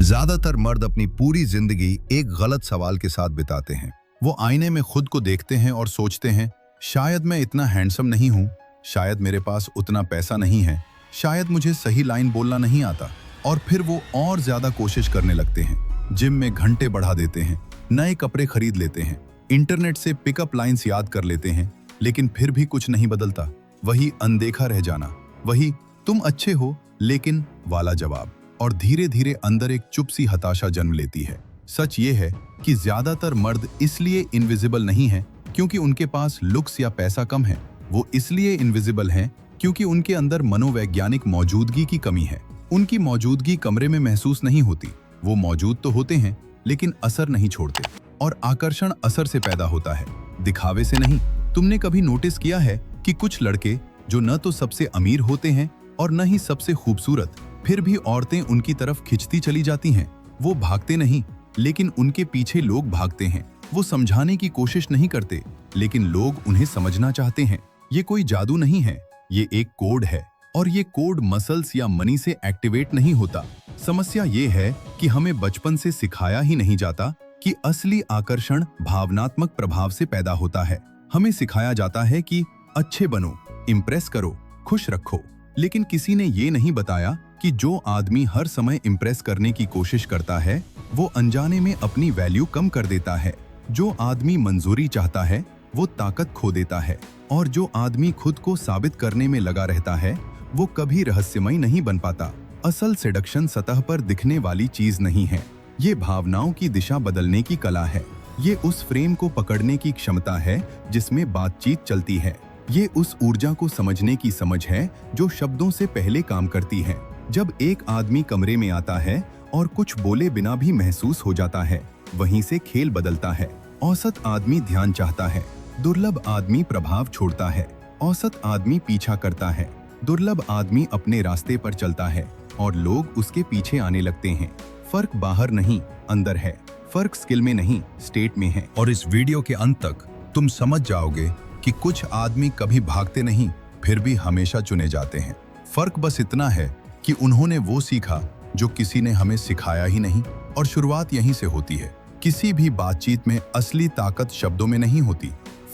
ज्यादातर मर्द अपनी पूरी जिंदगी एक गलत सवाल के साथ बिताते हैं। वो आईने में खुद को देखते हैं और सोचते हैं, शायद मैं इतना हैंडसम नहीं हूँ, शायद मेरे पास उतना पैसा नहीं है, शायद मुझे सही लाइन बोलना नहीं आता। और फिर वो और ज्यादा कोशिश करने लगते हैं, जिम में घंटे बढ़ा देते हैं, नए कपड़े खरीद लेते हैं, इंटरनेट से पिकअप लाइन्स याद कर लेते हैं, लेकिन फिर भी कुछ नहीं बदलता। वही अनदेखा रह जाना, वही तुम अच्छे हो लेकिन वाला जवाब। और धीरे धीरे अंदर एक चुप सी हताशा जन्म लेती है। सच ये है कि ज्यादातर मर्द इसलिए इनविजिबल नहीं हैं क्योंकि उनके पास लुक्स या पैसा कम है। वो इसलिए इनविजिबल हैं क्योंकि उनके अंदर मनोवैज्ञानिक मौजूदगी की कमी है। उनकी मौजूदगी कमरे में महसूस नहीं होती। वो मौजूद तो होते हैं लेकिन असर नहीं छोड़ते। और आकर्षण असर से पैदा होता है, दिखावे से नहीं। तुमने कभी नोटिस किया है कि कुछ लड़के जो न तो सबसे अमीर होते हैं और न ही सबसे खूबसूरत, फिर भी औरतें उनकी तरफ खिंचती चली जाती हैं। वो भागते नहीं लेकिन उनके पीछे लोग भागते हैं। वो समझाने की कोशिश नहीं करते लेकिन लोग उन्हें समझना चाहते हैं। ये कोई जादू नहीं है, ये एक कोड है। और ये कोड मसल्स या मनी से एक्टिवेट नहीं होता। समस्या ये है कि हमें बचपन से सिखाया ही नहीं जाता कि असली आकर्षण भावनात्मक प्रभाव से पैदा होता है। हमें सिखाया जाता है कि अच्छे बनो, इम्प्रेस करो, खुश रखो। लेकिन किसी ने ये नहीं बताया कि जो आदमी हर समय इम्प्रेस करने की कोशिश करता है वो अनजाने में अपनी वैल्यू कम कर देता है। जो आदमी मंजूरी चाहता है वो ताकत खो देता है। और जो आदमी खुद को साबित करने में लगा रहता है वो कभी रहस्यमय नहीं बन पाता। असल सेडक्शन सतह पर दिखने वाली चीज नहीं है, ये भावनाओं की दिशा बदलने की कला है। ये उस फ्रेम को पकड़ने की क्षमता है जिसमें बातचीत चलती है। ये उस ऊर्जा को समझने की समझ है जो शब्दों से पहले काम करती है। जब एक आदमी कमरे में आता है और कुछ बोले बिना भी महसूस हो जाता है, वहीं से खेल बदलता है। औसत आदमी ध्यान चाहता है, दुर्लभ आदमी प्रभाव छोड़ता है। औसत आदमी पीछा करता है, दुर्लभ आदमी अपने रास्ते पर चलता है और लोग उसके पीछे आने लगते हैं। फर्क बाहर नहीं, अंदर है। फर्क स्किल में नहीं, स्टेट में है। और इस वीडियो के अंत तक तुम समझ जाओगे कि कुछ आदमी कभी भागते नहीं, फिर भी हमेशा चुने जाते हैं। फर्क बस इतना है कि उन्होंने वो सीखा जो किसी ने हमें सिखाया ही नहीं। और शुरुआत यहीं से होती है। किसी भी बातचीत में असली ताकत शब्दों में नहीं होती,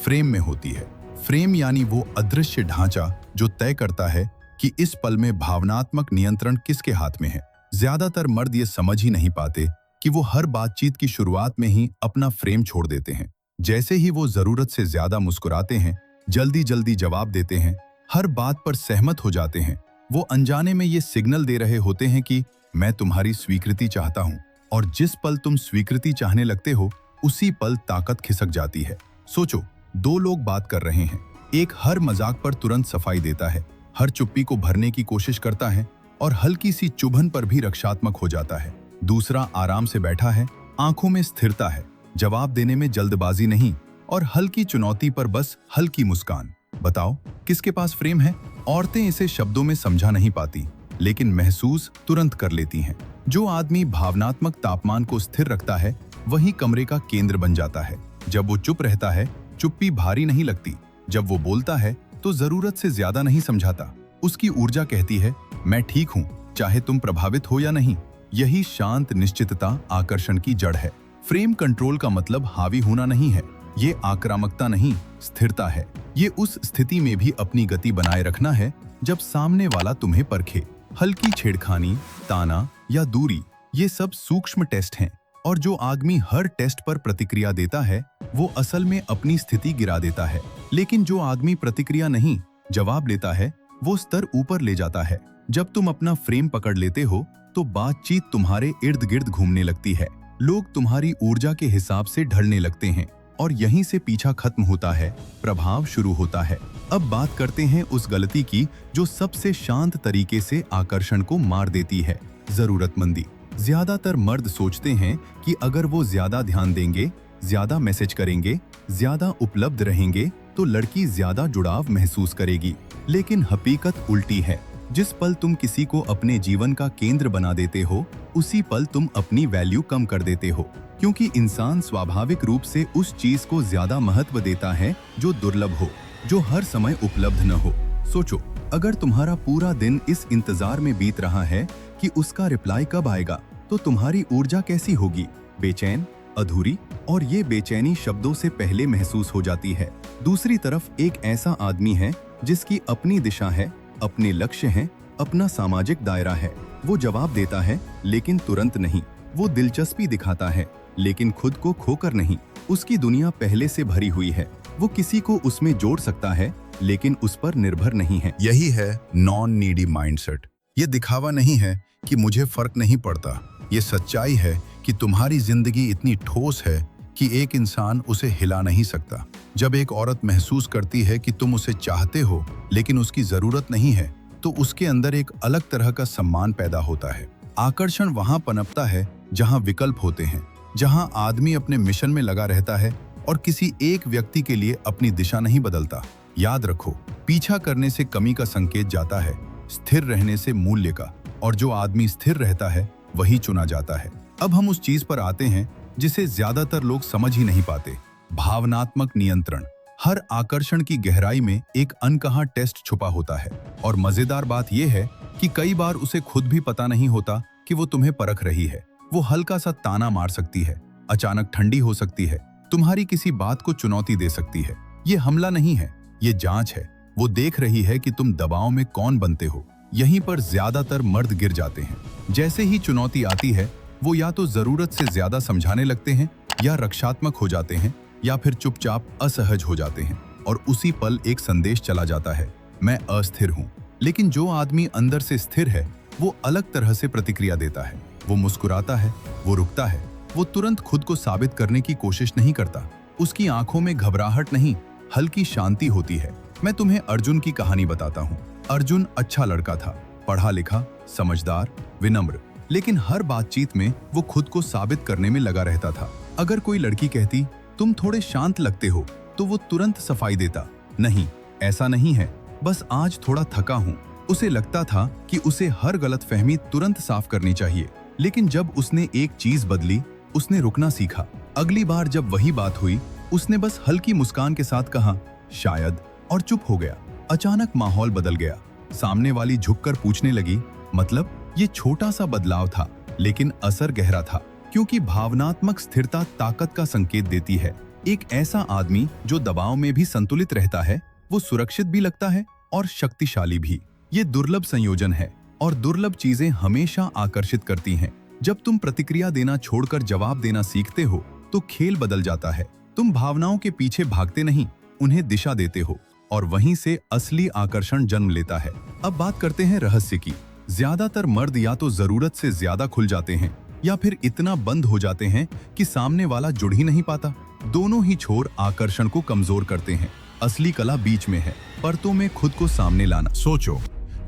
फ्रेम में होती है। फ्रेम यानी वो अदृश्य ढांचा जो तय करता है कि इस पल में भावनात्मक नियंत्रण किसके हाथ में है। ज्यादातर मर्द ये समझ ही नहीं पाते कि वो हर बातचीत की शुरुआत में ही अपना फ्रेम छोड़ देते हैं। जैसे ही वो जरूरत से ज्यादा मुस्कुराते हैं, जल्दी जल्दी जवाब देते हैं, हर बात पर सहमत हो जाते हैं, वो अनजाने में ये सिग्नल दे रहे होते हैं कि मैं तुम्हारी स्वीकृति चाहता हूँ। और जिस पल तुम स्वीकृति चाहने लगते हो, उसी पल ताकत खिसक जाती है। सोचो, दो लोग बात कर रहे हैं। एक हर मजाक पर तुरंत सफाई देता है, हर चुप्पी को भरने की कोशिश करता है और हल्की सी चुभन पर भी रक्षात्मक हो जाता है। दूसरा आराम से बैठा है, आंखों में स्थिरता है, जवाब देने में जल्दबाजी नहीं और हल्की चुनौती पर बस हल्की मुस्कान। बताओ किसके पास फ्रेम है? औरतें इसे शब्दों में समझा नहीं पाती लेकिन महसूस तुरंत कर लेती हैं। जो आदमी भावनात्मक तापमान को स्थिर रखता है वही कमरे का केंद्र बन जाता है। जब वो चुप रहता है, चुप्पी भारी नहीं लगती। जब वो बोलता है तो जरूरत से ज्यादा नहीं समझाता। उसकी ऊर्जा कहती है, मैं ठीक हूँ, चाहे तुम प्रभावित हो या नहीं। यही शांत निश्चितता आकर्षण की जड़ है। फ्रेम कंट्रोल का मतलब हावी होना नहीं है, ये आक्रामकता नहीं, स्थिरता है। ये उस स्थिति में भी अपनी गति बनाए रखना है जब सामने वाला तुम्हें परखे। हल्की छेड़खानी, ताना या दूरी, ये सब सूक्ष्म टेस्ट हैं। और जो आदमी हर टेस्ट पर प्रतिक्रिया देता है वो असल में अपनी स्थिति गिरा देता है। लेकिन जो आदमी प्रतिक्रिया नहीं, जवाब लेता है, वो स्तर ऊपर ले जाता है। जब तुम अपना फ्रेम पकड़ लेते हो तो बातचीत तुम्हारे इर्द गिर्द घूमने लगती है। लोग तुम्हारी ऊर्जा के हिसाब से ढलने लगते हैं और यहीं से पीछा खत्म होता है, प्रभाव शुरू होता है। अब बात करते हैं उस गलती की जो सबसे शांत तरीके से आकर्षण को मार देती है, जरूरतमंदी। ज्यादातर मर्द सोचते हैं कि अगर वो ज्यादा ध्यान देंगे, ज्यादा मैसेज करेंगे, ज्यादा उपलब्ध रहेंगे तो लड़की ज्यादा जुड़ाव महसूस करेगी। लेकिन हकीकत उल्टी है। जिस पल तुम किसी को अपने जीवन का केंद्र बना देते हो, उसी पल तुम अपनी वैल्यू कम कर देते हो। क्योंकि इंसान स्वाभाविक रूप से उस चीज को ज्यादा महत्व देता है जो दुर्लभ हो, जो हर समय उपलब्ध न हो। सोचो, अगर तुम्हारा पूरा दिन इस इंतजार में बीत रहा है कि उसका रिप्लाई कब आएगा, तो तो तुम्हारी ऊर्जा कैसी होगी? बेचैन, अधूरी, और ये बेचैनी शब्दों से पहले महसूस हो जाती है। दूसरी तरफ एक ऐसा आदमी है जिसकी अपनी दिशा है, अपने लक्ष्य हैं, अपना सामाजिक दायरा है। वो जवाब देता है लेकिन तुरंत नहीं। वो दिलचस्पी दिखाता है लेकिन खुद को खोकर नहीं। उसकी दुनिया पहले से भरी हुई है। वो किसी को उसमें जोड़ सकता है लेकिन उस पर निर्भर नहीं है। यही है नॉन नीडी माइंडसेट। ये दिखावा नहीं है कि मुझे फर्क नहीं पड़ता। ये सच्चाई है कि तुम्हारी जिंदगी इतनी ठोस है कि एक इंसान उसे हिला नहीं सकता। जब एक औरत महसूस करती है कि तुम उसे चाहते हो लेकिन उसकी जरूरत नहीं है, तो उसके अंदर एक अलग तरह का सम्मान पैदा होता है। आकर्षण वहां पनपता है जहां विकल्प होते हैं, जहां आदमी अपने मिशन में लगा रहता है और किसी एक व्यक्ति के लिए अपनी दिशा नहीं बदलता। याद रखो, पीछा करने से कमी का संकेत जाता है, स्थिर रहने से मूल्य का, और जो आदमी स्थिर रहता है वही चुना जाता है। अब हम उस चीज पर आते हैं जिसे ज्यादातर लोग समझ ही नहीं पाते, भावनात्मक नियंत्रण। हर आकर्षण की गहराई में एक अनकहा टेस्ट छुपा होता है, और मजेदार बात यह है कि कई बार उसे खुद भी पता नहीं होता कि वो तुम्हें परख रही है। वो हल्का सा ताना मार सकती है, अचानक ठंडी हो सकती है, तुम्हारी किसी बात को चुनौती दे सकती है। ये हमला नहीं है, ये जांच है। वो देख रही है कि तुम दबाव में कौन बनते हो। यहीं पर ज्यादातर मर्द गिर जाते हैं। जैसे ही चुनौती आती है, वो या तो जरूरत से ज्यादा समझाने लगते हैं, या रक्षात्मक हो जाते हैं, या फिर चुपचाप असहज हो जाते हैं, और उसी पल एक संदेश चला जाता है, मैं अस्थिर हूं। लेकिन जो आदमी अंदर से स्थिर है, वो अलग तरह से प्रतिक्रिया देता है। वो मुस्कुराता है, वो रुकता है, वो तुरंत खुद को साबित करने की कोशिश नहीं करता। उसकी आंखों में घबराहट नहीं, हल्की शांति होती है। मैं तुम्हें अर्जुन की कहानी बताता हूँ। अर्जुन अच्छा लड़का था, पढ़ा लिखा, समझदार, विनम्र, लेकिन हर बातचीत में वो खुद को साबित करने में लगा रहता था। अगर कोई लड़की कहती तुम थोड़े शांत लगते हो, तो वो तुरंत सफाई देता, नहीं, ऐसा नहीं है, बस आज थोड़ा थका हूँ। उसे लगता था कि उसे हर गलतफहमी तुरंत साफ करनी चाहिए। लेकिन जब उसने एक चीज बदली, उसने रुकना सीखा। अगली बार जब वही बात हुई, उसने बस हल्की मुस्कान के साथ कहा शायद, और चुप हो गया। अचानक माहौल बदल गया। सामने वाली झुककर पूछने लगी, मतलब? ये छोटा सा बदलाव था, लेकिन असर गहरा था, क्योंकि भावनात्मक स्थिरता ताकत का संकेत देती है। एक ऐसा आदमी जो दबाव में भी संतुलित रहता है, वो सुरक्षित भी लगता है और शक्तिशाली भी। ये दुर्लभ संयोजन है, और दुर्लभ चीजें हमेशा आकर्षित करती हैं। जब तुम प्रतिक्रिया देना छोड़कर जवाब देना सीखते हो, तो खेल बदल जाता है। तुम भावनाओं के पीछे भागते नहीं, उन्हें दिशा देते हो, और वहीं से असली आकर्षण जन्म लेता है। अब बात करते हैं रहस्य की। ज्यादातर मर्द या तो जरूरत से ज्यादा खुल जाते हैं, या फिर इतना बंद हो जाते हैं कि सामने वाला जुड़ ही नहीं पाता। दोनों ही छोर आकर्षण को कमजोर करते हैं। असली कला बीच में है, परतों में खुद को सामने लाना। सोचो,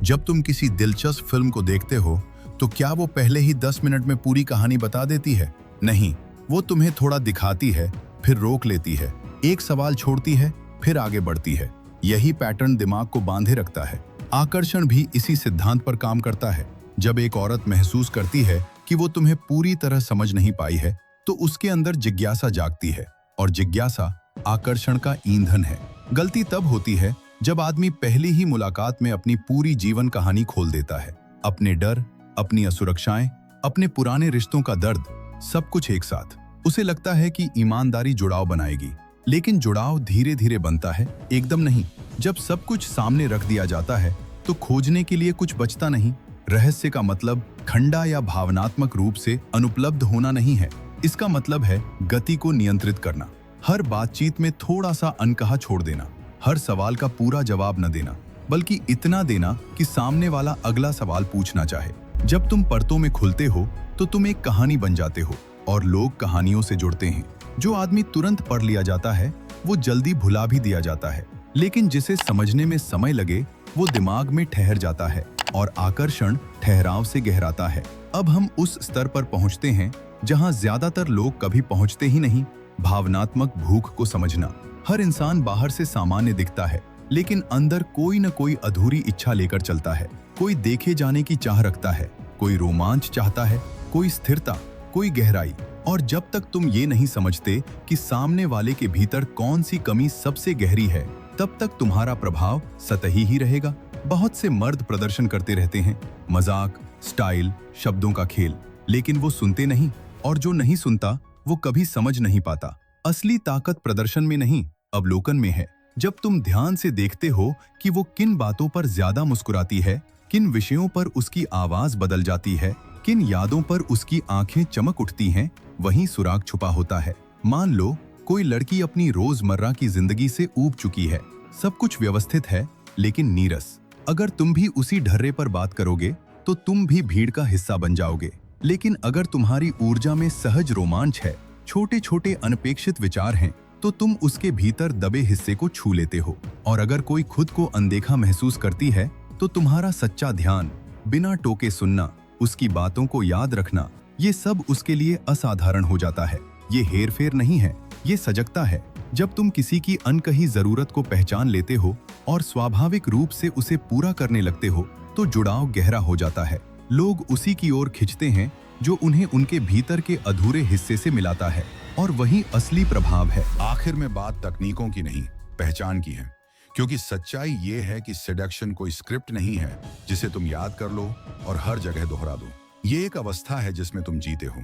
जब तुम किसी दिलचस्प फिल्म को देखते हो, तो क्या वो पहले ही 10 मिनट में पूरी कहानी बता देती है? नहीं, वो तुम्हें थोड़ा दिखाती है, फिर रोक लेती है, एक सवाल छोड़ती है, फिर आगे बढ़ती है। यही पैटर्न दिमाग को बांधे रखता है। आकर्षण भी इसी सिद्धांत पर काम करता है। जब एक औरत महसूस करती है कि वो तुम्हें पूरी तरह समझ नहीं पाई है, तो उसके अंदर जिज्ञासा जागती है, और जिज्ञासा आकर्षण का ईंधन है। गलती तब होती है जब आदमी पहली ही मुलाकात में अपनी पूरी जीवन कहानी खोल देता है। अपने डर, अपनी असुरक्षाएं, अपने पुराने रिश्तों का दर्द, सब कुछ एक साथ। उसे लगता है कि ईमानदारी जुड़ाव बनाएगी, लेकिन जुड़ाव धीरे धीरे बनता है, एकदम नहीं। जब सब कुछ सामने रख दिया जाता है, तो खोजने के लिए कुछ बचता नहीं। रहस्य का मतलब खंडा या भावनात्मक रूप से अनुपलब्ध होना नहीं है। इसका मतलब है गति को नियंत्रित करना, हर बातचीत में थोड़ा सा अनकहा छोड़ देना, हर सवाल का पूरा जवाब न देना, बल्कि इतना देना कि सामने वाला अगला सवाल पूछना चाहे। जब तुम परतों में खुलते हो, तो तुम एक कहानी बन जाते हो, और लोग कहानियों से जुड़ते हैं। जो आदमी तुरंत पढ़ लिया जाता है, वो जल्दी भुला भी दिया जाता है, लेकिन जिसे समझने में समय लगे, वो दिमाग में ठहर जाता है, और आकर्षण ठहराव से गहराता है। अब हम उस स्तर पर पहुंचते हैं जहां ज्यादातर लोग कभी पहुंचते ही नहीं, भावनात्मक भूख को समझना। हर इंसान बाहर से सामान्य दिखता है, लेकिन अंदर कोई न कोई अधूरी इच्छा लेकर चलता है। कोई देखे जाने की चाह रखता है, कोई रोमांच चाहता है, कोई स्थिरता, कोई गहराई। और जब तक तुम ये नहीं समझते कि सामने वाले के भीतर कौन सी कमी सबसे गहरी है, तब तक तुम्हारा प्रभाव सतही ही रहेगा। बहुत से मर्द प्रदर्शन करते रहते हैं, मजाक, स्टाइल, शब्दों का खेल, लेकिन वो सुनते नहीं, और जो नहीं सुनता वो कभी समझ नहीं पाता। असली ताकत प्रदर्शन में नहीं, अवलोकन में है। जब तुम ध्यान से देखते हो कि वो किन बातों पर ज्यादा मुस्कुराती है, किन विषयों पर उसकी आवाज बदल जाती है, किन यादों पर उसकी आंखें चमक उठती हैं, वहीं सुराग छुपा होता है। मान लो कोई लड़की अपनी रोजमर्रा की जिंदगी से ऊब चुकी है, सब कुछ व्यवस्थित है, लेकिन नीरस। अगर तुम भी उसी ढर्रे पर बात करोगे तो तुम भी भीड़ का हिस्सा बन जाओगे। लेकिन अगर तुम्हारी ऊर्जा में सहज रोमांच है, छोटे छोटे अनपेक्षित विचार हैं, तो तुम उसके भीतर दबे हिस्से को छू लेते हो। और अगर कोई खुद को अनदेखा महसूस करती है, तो तुम्हारा सच्चा ध्यान, बिना टोके सुनना, उसकी बातों को याद रखना, ये सब उसके लिए असाधारण हो जाता है। ये हेरफेर नहीं है, ये सजगता है। जब तुम किसी की अनकही जरूरत को पहचान लेते हो और स्वाभाविक रूप से उसे पूरा करने लगते हो, तो जुड़ाव गहरा हो जाता है। लोग उसी की ओर खिंचते हैं जो उन्हें उनके भीतर के अधूरे हिस्से से मिलाता है, और वही असली प्रभाव है। आखिर में बात तकनीकों की नहीं, पहचान की है। क्योंकि सच्चाई ये है कि सेडक्शन कोई स्क्रिप्ट नहीं है जिसे तुम याद कर लो और हर जगह दोहरा दो। ये एक अवस्था है जिसमें तुम जीते हो।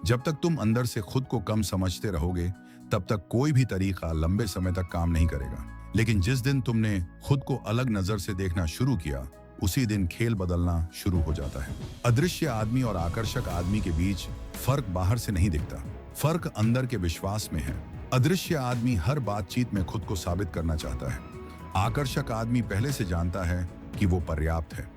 जब तक तुम अंदर से खुद को कम समझते रहोगे, तब तक कोई भी तरीका लंबे समय तक काम नहीं करेगा। लेकिन जिस दिन तुमने खुद को अलग नजर से देखना शुरू किया, उसी दिन खेल बदलना शुरू हो जाता है। अदृश्य आदमी और आकर्षक आदमी के बीच फर्क बाहर से नहीं दिखता, फर्क अंदर के विश्वास में है। अदृश्य आदमी हर बातचीत में खुद को साबित करना चाहता है। आकर्षक आदमी पहले से जानता है कि वो पर्याप्त है।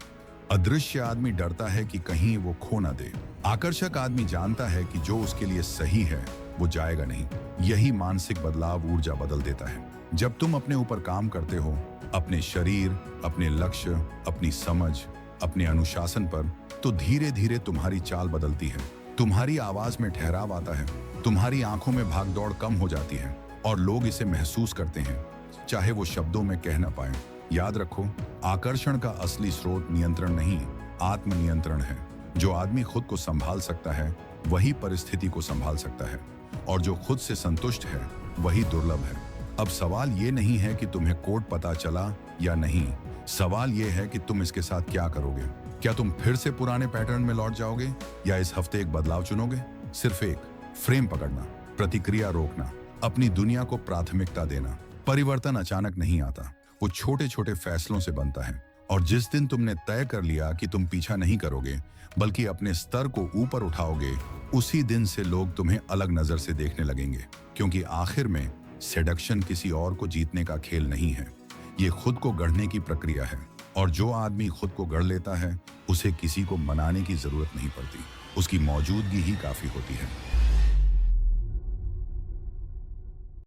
अदृश्य आदमी डरता है कि कहीं वो खो ना दे। आकर्षक आदमी जानता है कि जो उसके लिए सही है वो जाएगा नहीं। यही मानसिक बदलाव ऊर्जा बदल देता है। जब तुम अपने ऊपर काम करते हो, अपने शरीर, अपने लक्ष्य, अपनी समझ, अपने अनुशासन पर, तो धीरे धीरे तुम्हारी चाल बदलती है। तुम्हारी आवाज में ठहराव आता है, तुम्हारी आंखों में भागदौड़ कम हो जाती है, और लोग इसे महसूस करते हैं, चाहे वो शब्दों में कह ना पाए। याद रखो, आकर्षण का असली स्रोत नियंत्रण नहीं, आत्मनियंत्रण है। जो आदमी खुद को संभाल सकता है, वही परिस्थिति को संभाल सकता है, और जो खुद से संतुष्ट है, वही दुर्लभ है। अब सवाल ये नहीं है कि तुम्हें कोड पता चला या नहीं, सवाल ये है कि तुम इसके साथ क्या करोगे। क्या तुम फिर से पुराने पैटर्न में लौट जाओगे, या इस हफ्ते एक बदलाव चुनोगे? सिर्फ एक, फ्रेम पकड़ना, प्रतिक्रिया रोकना, अपनी दुनिया को प्राथमिकता देना। परिवर्तन अचानक नहीं आता, वो छोटे छोटे फैसलों से बनता है। और जिस दिन तुमने तय कर लिया कि तुम पीछा नहीं करोगे, बल्कि अपने स्तर को ऊपर उठाओगे, उसी दिन से लोग तुम्हें अलग नजर से देखने लगेंगे। क्योंकि आखिर में सेडक्शन किसी और को जीतने का खेल नहीं है, ये खुद को गढ़ने की प्रक्रिया है। और जो आदमी खुद को गढ़ लेता है, उसे किसी को मनाने की जरूरत नहीं पड़ती, उसकी मौजूदगी ही काफी होती है।